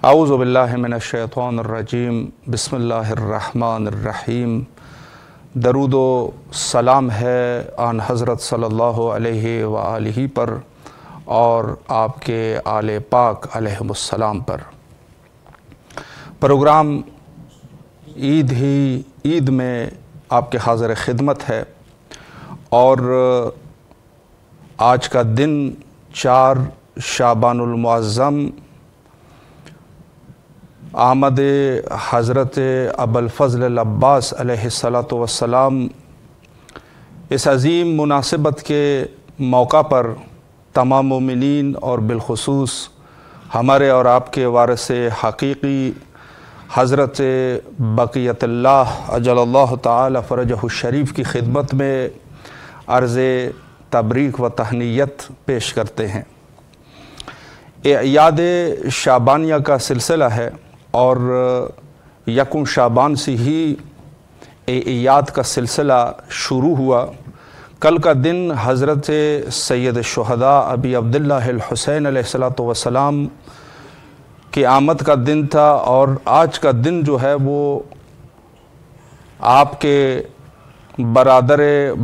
اعوذ باللہ من الشیطان الرجیم بسم اللہ الرحمن الرحیم۔ درود و سلام ہے آن حضرت صلی اللہ علیہ وآلہ پر اور آپ کے آل پاک علیہم السلام پر۔ پروگرام عید میں آپ کے حاضر خدمت ہے اور آج کا دن 4 شعبان المعظم آمد حضرت ابوالفضل العباس علیہ السلام اس عظیم مناسبت کے موقع پر تمام مومنین اور بالخصوص ہمارے اور آپ کے وارث حقیقی حضرت بقیت اللہ اجل اللہ تعالی فرجہ الشریف کی خدمت میں عرض تبریک و تہنیت پیش کرتے ہیں۔ اعیاد شعبانیہ کا سلسلہ ہے اور یکم شعبان سے ہی اعیاد کا سلسلہ شروع ہوا۔ کل کا دن حضرت سید الشہداء ابی عبداللہ الحسین علیہ السلام کی آمد کا دن تھا اور آج کا دن جو ہے وہ آپ کے برادر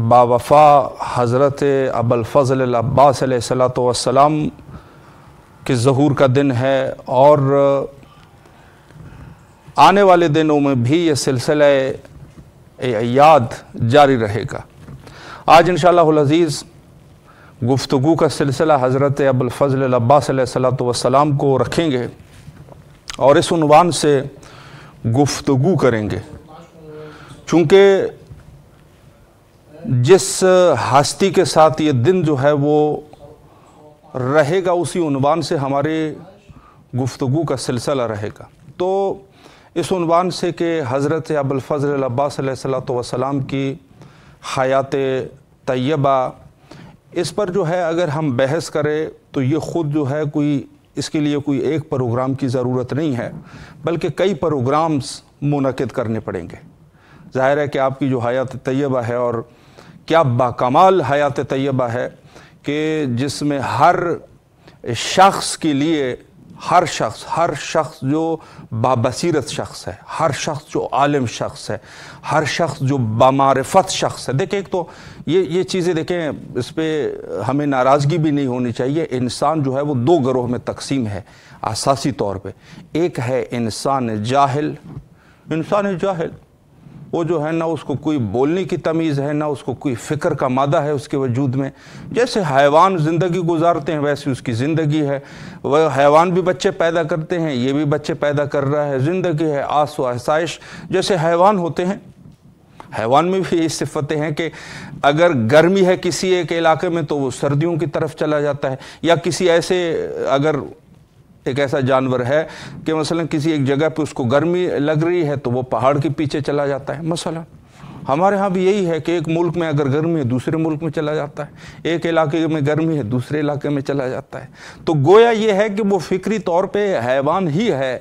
باوفا حضرت ابوالفضل العباس علیہ السلام کے ظہور کا دن ہے اور آنے والے دنوں میں بھی یہ سلسلہ اعیاد جاری رہے گا۔ آج انشاءاللہ العزیز گفتگو کا سلسلہ حضرت ابوالفضل العباس علیہ السلام کو رکھیں گے اور اس عنوان سے گفتگو کریں گے، چونکہ جس ہستی کے ساتھ یہ دن جو ہے وہ رہے گا اسی عنوان سے ہمارے گفتگو کا سلسلہ رہے گا۔ تو اس عنوان سے کہ حضرت ابوالفضل العباس علیہ السلام کی حیات طیبہ، اس پر جو ہے اگر ہم بحث کریں تو یہ خود جو ہے اس کے لیے کوئی ایک پروگرام کی ضرورت نہیں ہے، بلکہ کئی پروگرامز منعقد کرنے پڑیں گے۔ ظاہر ہے کہ آپ کی جو حیات طیبہ ہے اور کیا باکمال حیات طیبہ ہے کہ جس میں ہر شخص کے لیے ہر شخص جو بابصیرت شخص ہے، ہر شخص جو عالم شخص ہے، ہر شخص جو بامعرفت شخص ہے۔ دیکھیں ایک تو یہ چیزیں دیکھیں، اس پہ ہمیں ناراضگی بھی نہیں ہونی چاہیے۔ انسان جو ہے وہ 2 گروہ میں تقسیم ہے اساسی طور پہ۔ ایک ہے انسان جاہل، وہ جو ہے نہ اس کو کوئی بولنے کی تمیز ہے، نہ اس کو کوئی فکر کا مادہ ہے اس کے وجود میں۔ جیسے حیوان زندگی گزارتے ہیں ویسے اس کی زندگی ہے، وہ حیوان بھی بچے پیدا کرتے ہیں، یہ بھی بچے پیدا کر رہا ہے، زندگی ہے، آس و آسائش جیسے حیوان ہوتے ہیں۔ حیوان میں بھی یہ صفتیں ہیں کہ اگر گرمی ہے کسی ایک علاقے میں تو وہ سردیوں کی طرف چلا جاتا ہے، یا کسی ایسے اگر ایک ایسا جانور ہے کہ مثلا کسی ایک جگہ پہ اس کو گرمی لگ رہی ہے تو وہ پہاڑ کے پیچھے چلا جاتا ہے۔ مثلا ہمارے ہاں بھی یہی ہے کہ ایک ملک میں اگر گرمی ہے دوسرے ملک میں چلا جاتا ہے، ایک علاقے میں گرمی ہے دوسرے علاقے میں چلا جاتا ہے۔ تو گویا یہ ہے کہ وہ فکری طور پہ حیوان ہی ہے۔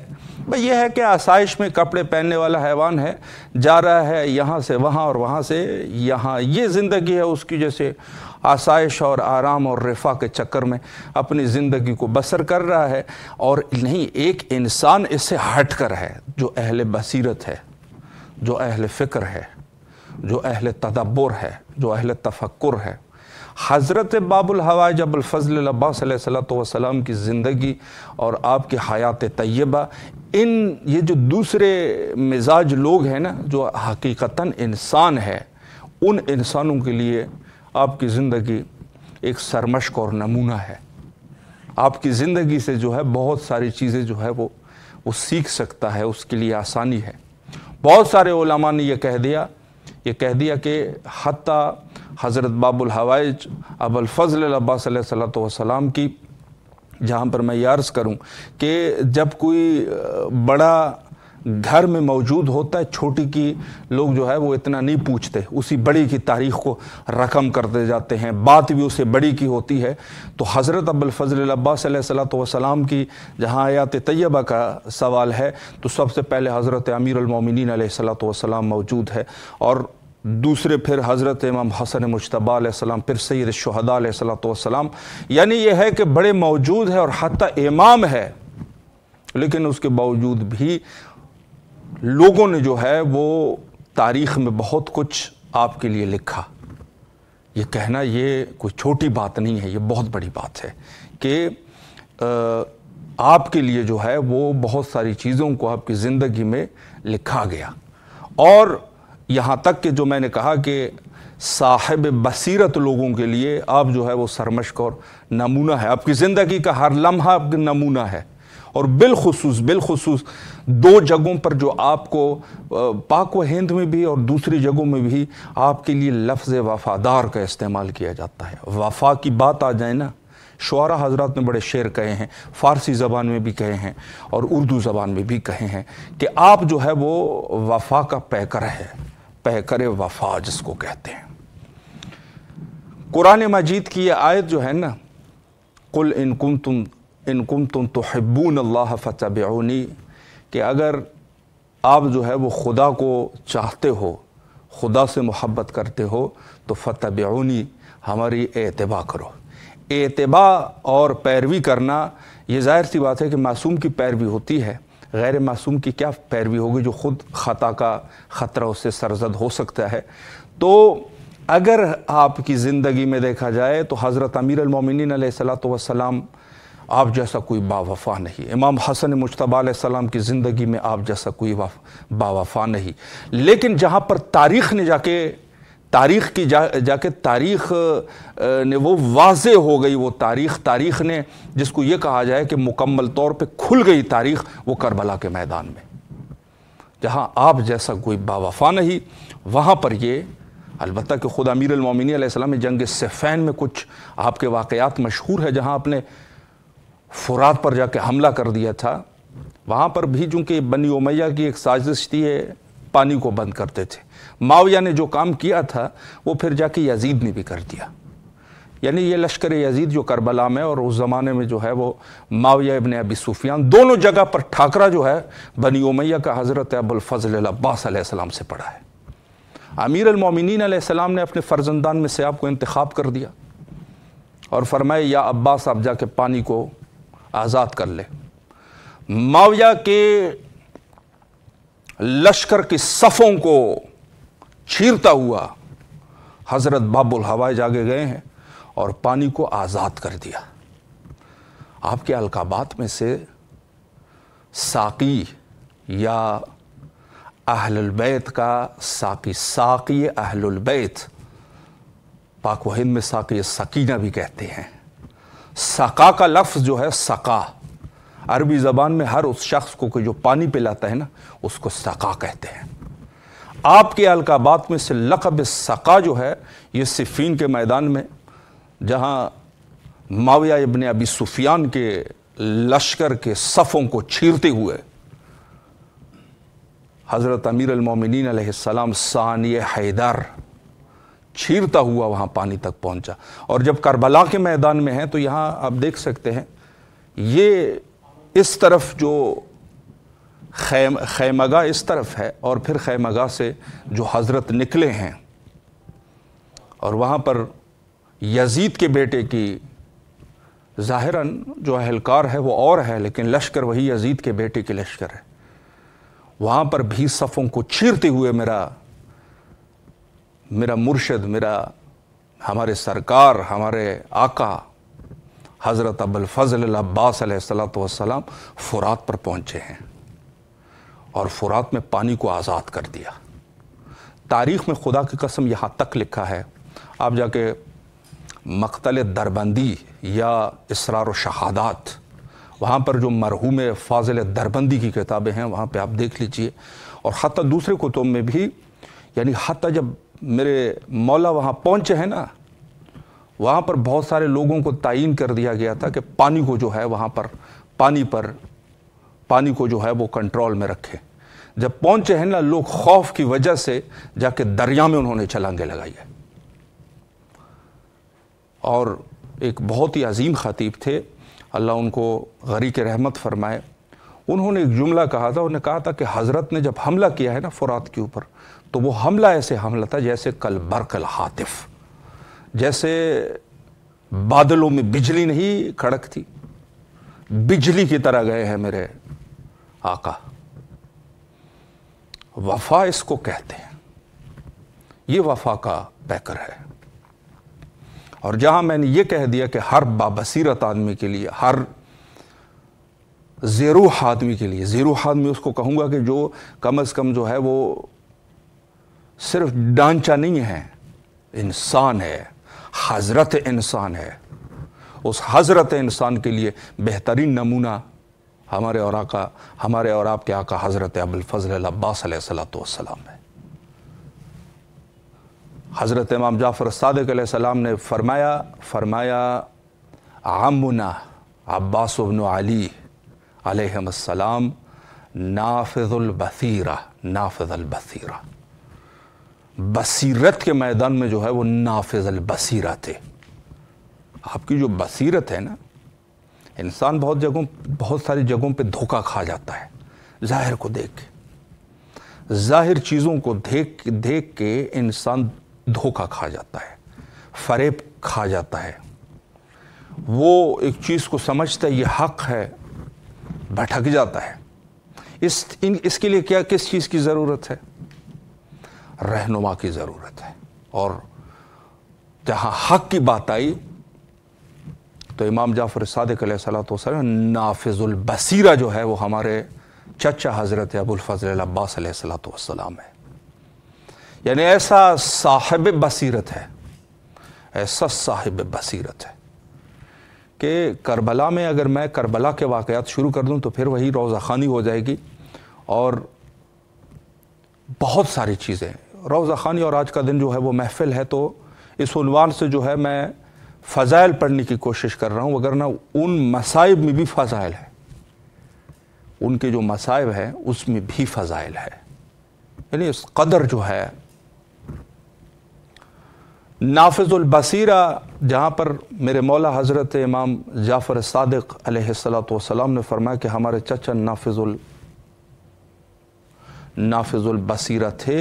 یہ ہے کہ آسائش میں کپڑے پہننے والا حیوان ہے، جا رہا ہے یہاں سے وہاں اور وہاں سے یہاں، یہ زندگی ہے اس کی، جیسے آسائش اور آرام اور رفاہ کے چکر میں اپنی زندگی کو بسر کر رہا ہے۔ اور نہیں، ایک انسان اس سے ہٹ کر ہے جو اہل بصیرت ہے، جو اہل فکر ہے، جو اہل تدبر ہے، جو اہل تفکر ہے۔ حضرت باب الحوائج ابوالفضل العباس علیہ السلام کی زندگی اور آپ کی حیات طیبہ، یہ جو دوسرے مزاج لوگ ہیں نا، جو حقیقتاً انسان ہے، ان انسانوں کے لیے آپ کی زندگی ایک سرمشق اور نمونہ ہے۔ آپ کی زندگی سے جو ہے بہت ساری چیزیں جو ہے وہ سیکھ سکتا ہے، اس کے لیے آسانی ہے۔ بہت سارے علماء نے یہ کہہ دیا کہ حتیٰ حضرت باب الحوائج ابوالفضل العباس علیہ السلام کی، جہاں پر میں یہ عرض کروں کہ جب کوئی بڑا گھر میں موجود ہوتا ہے، چھوٹی کی لوگ جو ہے وہ اتنا نہیں پوچھتے، اسی بڑی کی تاریخ کو رقم کرتے جاتے ہیں، بات بھی اسے بڑی کی ہوتی ہے۔ تو حضرت ابوالفضل العباس علیہ السلام کی جہاں حیات طیبہ کا سوال ہے تو سب سے پہلے حضرت امیر المومنین علیہ السلام موجود ہے، اور دوسرے پھر حضرت امام حسن مجتبیٰ علیہ السلام، پھر سید الشہداء علیہ السلام، یعنی یہ ہے کہ بڑے موجود ہے، اور حتیٰ امام ہے، لیکن اس کے باوجود بھی لوگوں نے جو ہے وہ تاریخ میں بہت کچھ آپ کے لیے لکھا۔ یہ کہنا یہ کوئی چھوٹی بات نہیں ہے، یہ بہت بڑی بات ہے کہ آپ کے لیے جو ہے وہ بہت ساری چیزوں کو آپ کی زندگی میں لکھا گیا، اور یہاں تک کہ جو میں نے کہا کہ صاحب بصیرت لوگوں کے لیے آپ جو ہے وہ سرمشق اور نمونہ ہے، آپ کی زندگی کا ہر لمحہ آپ کا نمونہ ہے۔ اور بالخصوص دو جگہوں پر جو آپ کو پاک و ہند میں بھی اور دوسری جگہوں میں بھی آپ کے لیے لفظ وفادار کا استعمال کیا جاتا ہے۔ وفا کی بات آ جائے نا، شعراء حضرات نے بڑے شعر کہے ہیں، فارسی زبان میں بھی کہے ہیں اور اردو زبان میں بھی کہے ہیں کہ آپ جو ہے وہ وفا کا پیکر ہے، پیکر وفا جس کو کہتے ہیں۔ قرآن مجید کی یہ آیت جو ہے نا، قل ان کنتم تحبون اللہ فاتبعونی، کہ اگر آپ جو ہے وہ خدا کو چاہتے ہو، خدا سے محبت کرتے ہو تو فاتبعونی، ہماری اتباع کرو۔ اتباع اور پیروی کرنا یہ ظاہر سی بات ہے کہ معصوم کی پیروی ہوتی ہے، غیر معصوم کی کیا پیروی ہوگی جو خود خطا کا خطرہ اس سے سرزد ہو سکتا ہے۔ تو اگر آپ کی زندگی میں دیکھا جائے تو حضرت امیر المومنین علیہ الصلوۃ والسلام آپ جیسا کوئی با وفا نہیں، امام حسن مجتبیٰ علیہ السلام کی زندگی میں آپ جیسا کوئی با وفا نہیں۔ لیکن جہاں پر تاریخ نے تاریخ نے وہ واضح ہو گئی، وہ تاریخ نے جس کو یہ کہا جائے کہ مکمل طور پہ کھل گئی تاریخ، وہ کربلا کے میدان میں، جہاں آپ جیسا کوئی با وفا نہیں، وہاں پر یہ البتہ کہ خود امیر المومنین علیہ السلام جنگ صفین میں کچھ آپ کے واقعات مشہور ہے، جہاں آپ نے فرات پر جا کے حملہ کر دیا تھا، وہاں پر بھی چونکہ بنی امیہ کی ایک سازش تھی، پانی کو بند کرتے تھے۔ معاویہ نے جو کام کیا تھا وہ پھر جا کے یزید نے بھی کر دیا، یعنی یہ لشکر یزید جو کربلا میں اور اس زمانے میں جو ہے وہ معاویہ ابن ابی سفیان، دونوں جگہ پر ٹھاکرا جو ہے بنی امیہ کا حضرت ابو الفضل العباس علیہ السلام سے پڑا ہے۔ امیر المومنین علیہ السلام نے اپنے فرزندان میں سے آپ کو انتخاب کر دیا اور فرمایا یا عباس آپ جا کے پانی کو آزاد کر لے۔ معاویہ کے لشکر کی صفوں کو چیرتا ہوا حضرت باب الہوائے جاگے گئے ہیں اور پانی کو آزاد کر دیا۔ آپ کے القابات میں سے ساقی یا اہل البیت کا ساقی اہل البیت، پاک و ہند میں ساقی سکینہ بھی کہتے ہیں۔ سقا کا لفظ جو ہے سقا، عربی زبان میں ہر اس شخص کو جو پانی پلاتا ہے نا اس کو سقا کہتے ہیں۔ آپ کے القابات میں سے لقب سقا جو ہے یہ صفین کے میدان میں، جہاں معاویہ ابن ابی سفیان کے لشکر کے صفوں کو چیرتے ہوئے حضرت امیر المومنین علیہ السلام ثانی حیدر چیرتا ہوا وہاں پانی تک پہنچا۔ اور جب کربلا کے میدان میں ہیں تو یہاں آپ دیکھ سکتے ہیں یہ اس طرف جو خیمگاہ اس طرف ہے اور پھر خیمگاہ سے جو حضرت نکلے ہیں، اور وہاں پر یزید کے بیٹے کی ظاہراً جو اہلکار ہے وہ اور ہے، لیکن لشکر وہی یزید کے بیٹے کے لشکر ہے۔ وہاں پر بھی صفوں کو چیرتے ہوئے میرا مرشد، ہمارے سرکار، ہمارے آقا حضرت ابو الفضل العباس علیہ الصلوۃ والسلام فرات پر پہنچے ہیں اور فرات میں پانی کو آزاد کر دیا۔ تاریخ میں خدا کی قسم یہاں تک لکھا ہے، آپ جا کے مقتل دربندی یا اسرار و شہادات، وہاں پر جو مرحوم فاضل دربندی کی کتابیں ہیں وہاں پہ آپ دیکھ لیجئے، اور حتیٰ دوسرے کتب میں بھی، یعنی حتیٰ جب میرے مولا وہاں پہنچے ہیں نا، وہاں پر بہت سارے لوگوں کو تعین کر دیا گیا تھا کہ پانی کو جو ہے وہاں پر پانی کو جو ہے وہ کنٹرول میں رکھے۔ جب پہنچے ہیں نا، لوگ خوف کی وجہ سے جا کے دریا میں انہوں نے چھلانگیں لگائی ہے۔ اور ایک بہت ہی عظیم خطیب تھے، اللہ ان کو غریق رحمت فرمائے، انہوں نے ایک جملہ کہا تھا، انہوں نے کہا تھا کہ حضرت نے جب حملہ کیا ہے نا فرات کے اوپر، تو وہ حملہ ایسے حملہ تھا جیسے کل برق الحاطف، جیسے بادلوں میں بجلی نہیں کھڑکتی، بجلی کی طرح گئے ہیں آقا، وفا اس کو کہتے ہیں، یہ وفا کا پیکر ہے۔ اور جہاں میں نے یہ کہہ دیا کہ ہر بابصیرت آدمی کے لیے، ہر زیروح آدمی کے لیے، زیروح آدمی اس کو کہوں گا کہ جو کم از کم جو ہے وہ صرف ڈانچہ نہیں ہے، انسان ہے، حضرت انسان ہے، اس حضرت انسان کے لیے بہترین نمونہ ہمارے اور آپ کے آقا حضرت ابوالفضل العباس علیہ السلام ہے۔ حضرت امام جعفر الصادق علیہ السلام نے فرمایا عمنا عباس بن علی علیہم السلام نافذ البصیرہ، نافذ البصیرہ، بصیرت کے میدان میں جو ہے وہ نافذ البصیرہ تھے۔ آپ کی جو بصیرت ہے نا، انسان بہت ساری جگہوں پہ دھوکہ کھا جاتا ہے، ظاہر کو دیکھ کے، ظاہر چیزوں کو دیکھ کے انسان دھوکہ کھا جاتا ہے، فریب کھا جاتا ہے، وہ ایک چیز کو سمجھتا ہے یہ حق ہے، بھٹک جاتا ہے۔ اس کے لیے کس چیز کی ضرورت ہے؟ رہنما کی ضرورت ہے۔ اور جہاں حق کی بات آئی تو امام جعفر صادق علیہ السلام نافذ البصیرہ جو ہے وہ ہمارے چچا حضرت ابوالفضل العباس علیہ السلام ہے۔ یعنی ایسا صاحب بصیرت ہے، ایسا صاحب بصیرت ہے کہ کربلا میں اگر میں کربلا کے واقعات شروع کر دوں تو پھر وہی روضہ خوانی ہو جائے گی، اور بہت ساری چیزیں روضہ خوانی۔ اور آج کا دن جو ہے وہ محفل ہے، تو اس عنوان سے جو ہے میں فضائل پڑھنے کی کوشش کر رہا ہوں، وگرنہ ان مصائب میں بھی فضائل ہے، ان کے جو مصائب ہیں اس میں بھی فضائل ہے۔ یعنی اس قدر جو ہے نافذ البصیرہ، جہاں پر میرے مولا حضرت امام جعفر صادق علیہ السلام نے فرمایا کہ ہمارے چچا نافذ البصیرہ تھے،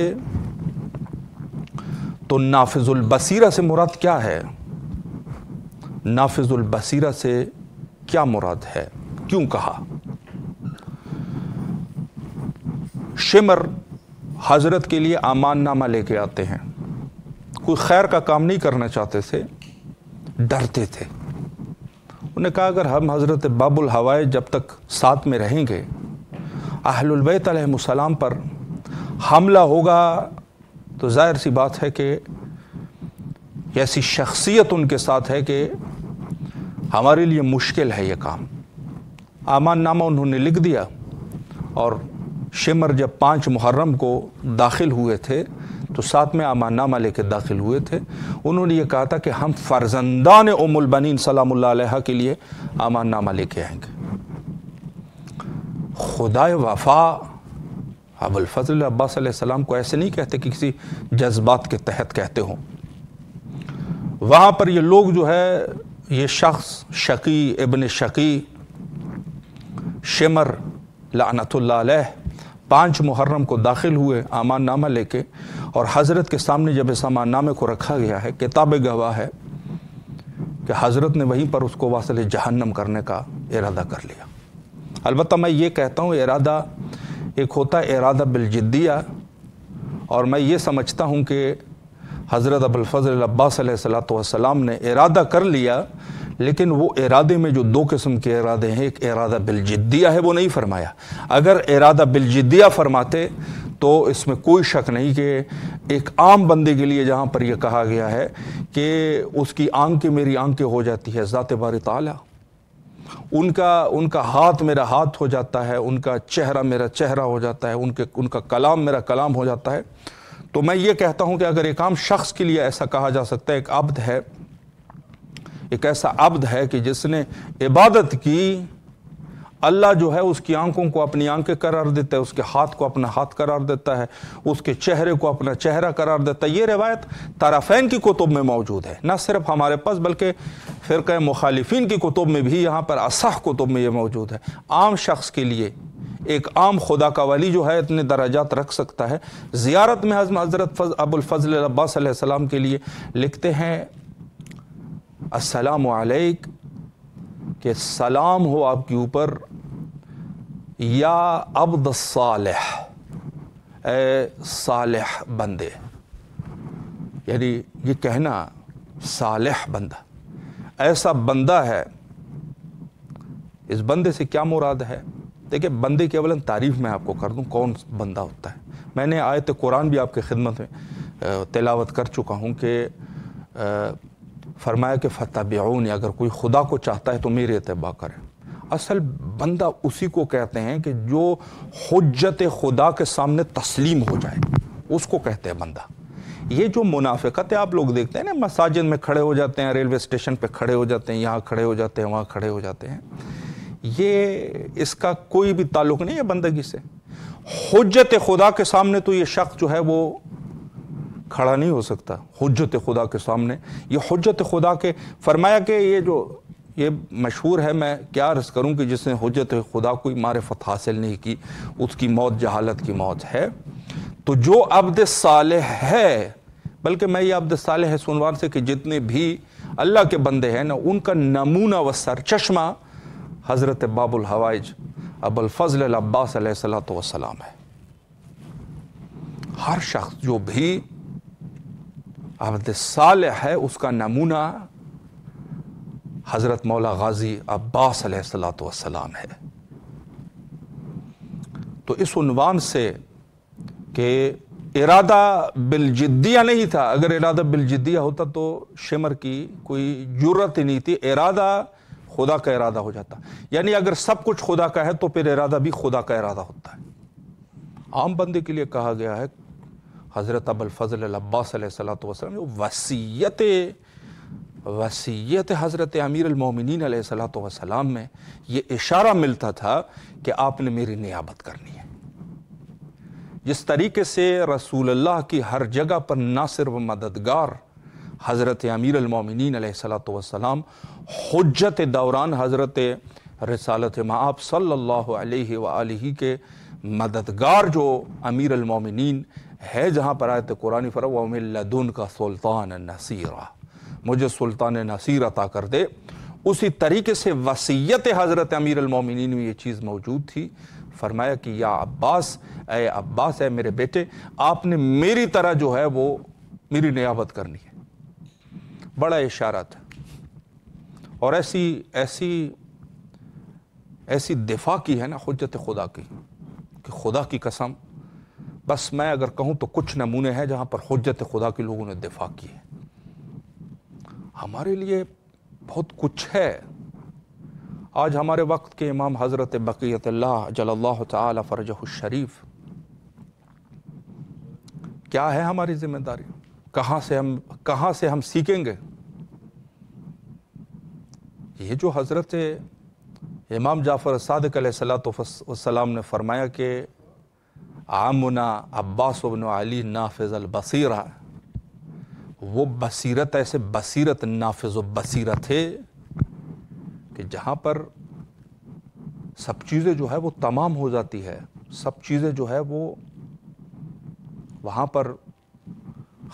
تو نافذ البصیرہ سے مراد کیا ہے؟ نافذ البصیرہ سے کیا مراد ہے؟ کیوں کہا؟ شمر حضرت کے لیے امان نامہ لے کے آتے ہیں، کوئی خیر کا کام نہیں کرنا چاہتے تھے، ڈرتے تھے۔ انہوں نے کہا اگر ہم حضرت باب الہوائے جب تک ساتھ میں رہیں گے، اہل البیت علیہ السلام پر حملہ ہوگا تو ظاہر سی بات ہے کہ ایسی شخصیت ان کے ساتھ ہے کہ ہمارے لیے مشکل ہے یہ کام۔ امان نامہ انہوں نے لکھ دیا، اور شمر جب 5 محرم کو داخل ہوئے تھے تو ساتھ میں امان نامہ لے کے داخل ہوئے تھے۔ انہوں نے یہ کہا تھا کہ ہم فرزندان ام البنین سلام اللہ علیہ کے لیے امان نامہ لے کے آئیں گے۔ خدائے وفا ابوالفضل العباس علیہ السلام کو ایسے نہیں کہتے کہ کسی جذبات کے تحت کہتے ہوں۔ وہاں پر یہ لوگ جو ہے، یہ شخص شقی ابن شقی شمر لعنت اللہ علیہ 5 محرم کو داخل ہوئے امان نامہ لے کے، اور حضرت کے سامنے جب اس امان نامے کو رکھا گیا ہے، کتاب گواہ ہے کہ حضرت نے وہیں پر اس کو واصل جہنم کرنے کا ارادہ کر لیا۔ البتہ میں یہ کہتا ہوں ارادہ ایک ہوتا ہے ارادہ بالجدیہ، اور میں یہ سمجھتا ہوں کہ حضرت ابوالفضل العباس علیہ السلام نے ارادہ کر لیا، لیکن وہ ارادے میں جو 2 قسم کے ارادے ہیں، ایک ارادہ بالجدیہ ہے، وہ نہیں فرمایا۔ اگر ارادہ بالجدیہ فرماتے تو اس میں کوئی شک نہیں کہ ایک عام بندے کے لیے جہاں پر یہ کہا گیا ہے کہ اس کی آنکھیں میری آنکھیں ہو جاتی ہے ذات باری تعالی، ان کا ہاتھ میرا ہاتھ ہو جاتا ہے، ان کا چہرہ میرا چہرہ ہو جاتا ہے، ان کا کلام میرا کلام ہو جاتا ہے، تو میں یہ کہتا ہوں کہ اگر ایک عام شخص کے لیے ایسا کہا جا سکتا ہے، ایک عبد ہے، ایک ایسا عبد ہے کہ جس نے عبادت کی، اللہ جو ہے اس کی آنکھوں کو اپنی آنکھیں قرار دیتا ہے، اس کے ہاتھ کو اپنا ہاتھ قرار دیتا ہے، اس کے چہرے کو اپنا چہرہ قرار دیتا ہے۔ یہ روایت طرفین کی کتب میں موجود ہے، نہ صرف ہمارے پاس بلکہ فرقہ مخالفین کی کتب میں بھی، یہاں پر اصح کتب میں یہ موجود ہے۔ عام شخص کے لیے ایک عام خدا کا ولی جو ہے اتنے درجات رکھ سکتا ہے۔ زیارت میں حضرت ابوالفضل العباس علیہ السلام کے لیے لکھتے ہیں السلام علیک، کہ سلام ہو آپ کے اوپر یا عبد الصالح، اے صالح بندے، یعنی یہ کہنا صالح بندہ، ایسا بندہ ہے۔ اس بندے سے کیا مراد ہے؟ دیکھیں، بندے کی اولاً تعریف میں آپ کو کر دوں کون بندہ ہوتا ہے۔ میں نے آیت قرآن بھی آپ کی خدمت میں تلاوت کر چکا ہوں کہ فرمایا کہ فتبعونی، اگر کوئی خدا کو چاہتا ہے تو میرے اتباع کرے۔ اصل بندہ اسی کو کہتے ہیں کہ جو حجت خدا کے سامنے تسلیم ہو جائے، اس کو کہتے ہیں بندہ۔ یہ جو منافقت ہے آپ لوگ دیکھتے ہیں نا، مساجد میں کھڑے ہو جاتے ہیں، ریلوے اسٹیشن پہ کھڑے ہو جاتے ہیں، یہاں کھڑے ہو جاتے ہیں، وہاں کھڑے ہو جاتے ہیں، یہ اس کا کوئی بھی تعلق نہیں ہے بندگی سے۔ حجت خدا کے سامنے تو یہ شخص جو ہے وہ کھڑا نہیں ہو سکتا۔ حجت خدا کے سامنے، یہ حجت خدا کے فرمایا کہ یہ مشہور ہے، میں کیا عرض کروں کہ جس نے حجت خدا کوئی معرفت حاصل نہیں کی، اس کی موت جہالت کی موت ہے۔ تو جو عبد صالح ہے، بلکہ میں یہ عبد صالح اس عنوان سے کہ جتنے بھی اللہ کے بندے ہیں نا، ان کا نمونہ و سرچشمہ حضرت باب الحوائج ابو الفضل العباس علیہ السلام ہے۔ ہر شخص جو بھی عبد صالح ہے، اس کا نمونہ حضرت مولا غازی عباس علیہ السلام ہے۔ تو اس عنوان سے کہ ارادہ بالجدیہ نہیں تھا، اگر ارادہ بالجدیہ ہوتا تو شمر کی کوئی جرت ہی نہیں تھی، ارادہ خدا کا ارادہ ہو جاتا۔ یعنی اگر سب کچھ خدا کا ہے تو پھر ارادہ بھی خدا کا ارادہ ہوتا ہے۔ عام بندے کے لیے کہا گیا ہے، حضرت ابو الفضل العباس علیہ السلام وصیت حضرت امیر المومنین علیہ السلام میں یہ اشارہ ملتا تھا کہ آپ نے میری نیابت کرنی ہے۔ جس طریقے سے رسول اللہ کی ہر جگہ پر ناصر و مددگار حضرت امیر المومنین علیہ السلام، حجت دوران حضرت رسالت مآب صلی اللہ علیہ وآلہ کے مددگار جو امیر المومنین ہے، جہاں پر آیت قرآن فرمایا وَمِن لَدُنْکَ سُلطان نصیرا، مجھے سلطان نصیر عطا کر دے، اسی طریقے سے وصیت حضرت امیر المومنین میں یہ چیز موجود تھی۔ فرمایا کہ یا عباس، اے عباس، اے میرے بیٹے، آپ نے میری طرح جو ہے وہ میری نیابت کرنی ہے۔ بڑا اشارہ تھا، اور ایسی دفاع کی ہے نا حجت خدا کی کہ خدا کی قسم، بس میں اگر کہوں تو کچھ نمونے ہیں جہاں پر حجت خدا کے لوگوں نے دفاع کی ہے۔ ہمارے لیے بہت کچھ ہے۔ آج ہمارے وقت کے امام حضرت بقیت اللہ جل اللہ تعالی فرجہ الشریف، کیا ہے ہماری ذمہ داری؟ کہاں سے ہم سیکھیں گے؟ یہ جو حضرت امام جعفر صادق علیہ السلام نے فرمایا کہ عامنا عباس بن علی نافذ البصیرہ، وہ بصیرت، ایسے بصیرت نافذ و بصیرت ہے کہ جہاں پر سب چیزیں جو ہے وہ تمام ہو جاتی ہے، سب چیزیں جو ہے وہ وہاں پر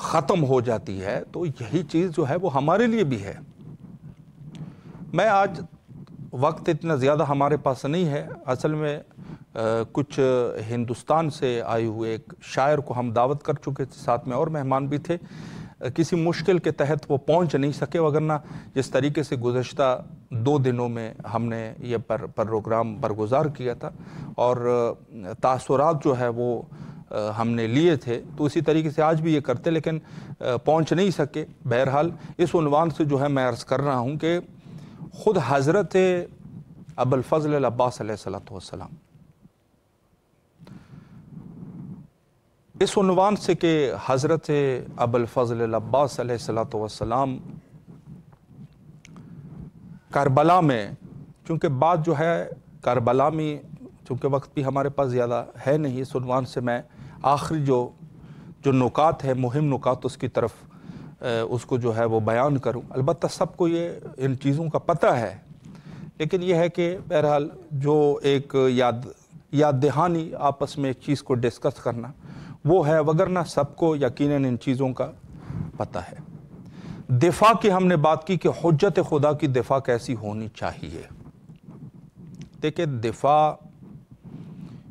ختم ہو جاتی ہے، تو یہی چیز جو ہے وہ ہمارے لیے بھی ہے۔ میں آج وقت اتنا زیادہ ہمارے پاس نہیں ہے، اصل میں کچھ ہندوستان سے آئے ہوئے ایک شاعر کو ہم دعوت کر چکے تھے، ساتھ میں اور مہمان بھی تھے، کسی مشکل کے تحت وہ پہنچ نہیں سکے، وگرنہ جس طریقے سے گزشتہ 2 دنوں میں ہم نے یہ پروگرام برگزار کیا تھا اور تاثرات جو ہے وہ ہم نے لیے تھے، تو اسی طریقے سے آج بھی یہ کرتے، لیکن پہنچ نہیں سکے۔ بہرحال اس عنوان سے جو ہے میں عرض کر رہا ہوں کہ خود حضرت ابو الفضل العباس علیہ السلام اس عنوان سے کہ حضرت ابو الفضل العباس علیہ السلام کربلا میں، چونکہ بات جو ہے کربلا میں، چونکہ وقت بھی ہمارے پاس زیادہ ہے نہیں، اس عنوان سے میں آخری جو نکات ہے، مہم نکات، اس کی طرف اس کو جو ہے وہ بیان کروں۔ البتہ سب کو یہ ان چیزوں کا پتہ ہے، لیکن یہ ہے کہ بہرحال جو ایک یاد دہانی آپس میں ایک چیز کو ڈسکس کرنا وہ ہے، وگرنہ سب کو یقیناً ان چیزوں کا پتہ ہے۔ دفاع کی ہم نے بات کی کہ حجت خدا کی دفاع کیسی ہونی چاہیے۔ دیکھیں، دفاع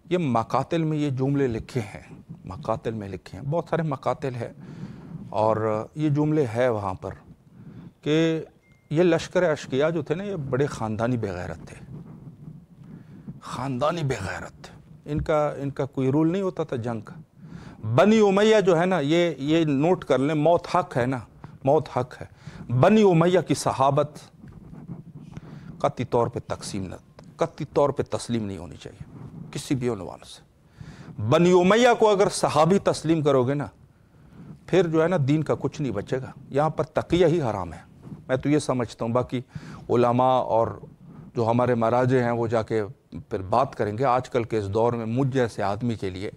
یہ مقاتل میں یہ جملے لکھے ہیں، مقاتل میں لکھے ہیں، بہت سارے مقاتل ہیں، اور یہ جملے ہے وہاں پر کہ یہ لشکر اشقیاء جو تھے نا، یہ بڑے خاندانی بے غیرت تھے، خاندانی بے غیرت. ان کا کوئی رول نہیں ہوتا تھا جنگ کا. بنی امیہ جو ہے نا، یہ نوٹ کر لیں، موت حق ہے نا، موت حق ہے. بنی امیہ کی صحابت قطعی طور پہ قطعی طور پہ تسلیم نہیں ہونی چاہیے کسی بھی عنوان سے. بنی امیہ کو اگر صحابی تسلیم کرو گے نا، پھر جو ہے نا دین کا کچھ نہیں بچے گا. یہاں پر تقیہ ہی حرام ہے، میں تو یہ سمجھتا ہوں. باقی علماء اور جو ہمارے مراجع ہیں وہ جا کے پھر بات کریں گے. آج کل کے اس دور میں مجھ جیسے آدمی کے لیے،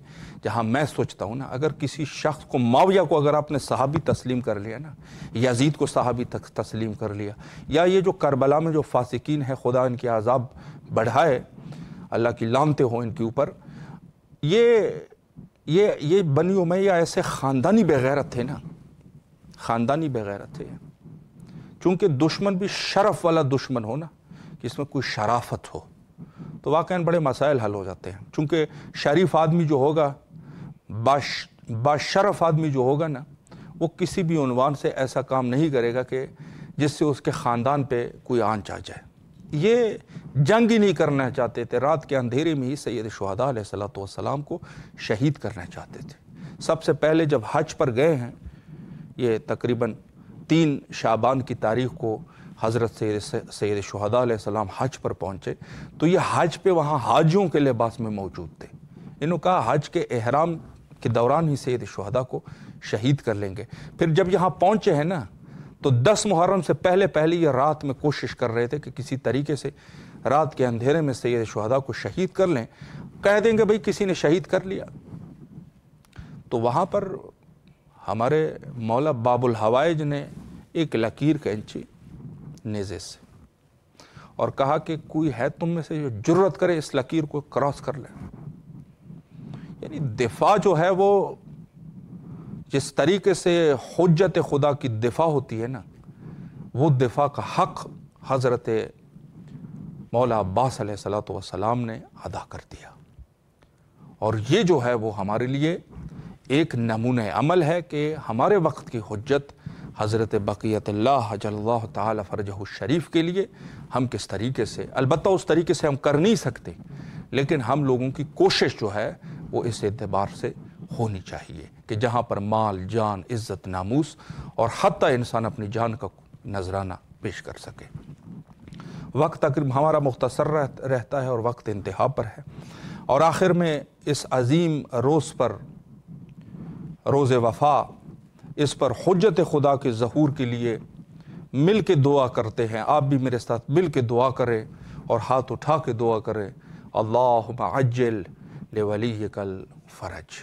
جہاں میں سوچتا ہوں نا، اگر کسی شخص کو، معاویہ کو اگر آپ نے صحابی تسلیم کر لیا نا، یزید کو صحابی تسلیم کر لیا، یا یہ جو کربلا میں جو فاسقین ہیں، خدا ان کے عذاب بڑھائے، اللہ کی لعنتیں ہوں ان کے اوپر، یہ بنی امیہ ایسے خاندانی بے غیرت تھے نا، خاندانی بے غیرت تھے. چونکہ دشمن بھی شرف والا دشمن ہو نا، کہ اس میں کوئی شرافت ہو، تو واقعاً بڑے مسائل حل ہو جاتے ہیں. چونکہ شریف آدمی جو ہوگا، باشرف آدمی جو ہوگا نا، وہ کسی بھی عنوان سے ایسا کام نہیں کرے گا کہ جس سے اس کے خاندان پہ کوئی آنچ آ جائے. یہ جنگ ہی نہیں کرنا چاہتے تھے، رات کے اندھیرے میں ہی سید شہداء علیہ السلام کو شہید کرنا چاہتے تھے. سب سے پہلے جب حج پر گئے ہیں، یہ تقریباً 3 شعبان کی تاریخ کو حضرت سید شہداء علیہ السلام حج پر پہنچے، تو یہ حج پہ وہاں حاجیوں کے لباس میں موجود تھے. انہوں کہا حج کے احرام کے دوران ہی سید شہداء کو شہید کر لیں گے. پھر جب یہاں پہنچے ہیں نا، تو 10 محرم سے پہلے یہ رات میں کوشش کر رہے تھے کہ کسی طریقے سے رات کے اندھیرے میں سید شہداء کو شہید کر لیں. کہہ دیں گے بھئی کسی نے شہید کر لیا. تو وہاں پر ہمارے مولا باب الحوائج نے ایک لکیر کھینچی نیزے سے اور کہا کہ کوئی ہے تم میں سے جو جرت کرے اس لکیر کو کراس کر لے. یعنی دفاع جو ہے وہ جس طریقے سے حجت خدا کی دفاع ہوتی ہے نا، وہ دفاع کا حق حضرت مولا عباس علیہ السلام نے ادا کر دیا. اور یہ جو ہے وہ ہمارے لیے ایک نمونہ عمل ہے کہ ہمارے وقت کی حجت حضرت بقیت اللہ جل اللہ تعالی فرجہ الشریف کے لیے ہم کس طریقے سے، البتہ اس طریقے سے ہم کر نہیں سکتے، لیکن ہم لوگوں کی کوشش جو ہے وہ اس اعتبار سے ہونی چاہیے کہ جہاں پر مال، جان، عزت، ناموس اور حتیٰ انسان اپنی جان کا نذرانہ پیش کر سکے. وقت تقریباً ہمارا مختصر رہتا ہے اور وقت انتہا پر ہے، اور آخر میں اس عظیم روز پر، روز وفا، اس پر حجت خدا کے ظہور کے لیے مل کے دعا کرتے ہیں. آپ بھی میرے ساتھ مل کے دعا کریں اور ہاتھ اٹھا کے دعا کریں. اللہم عجل لولیک الفرج.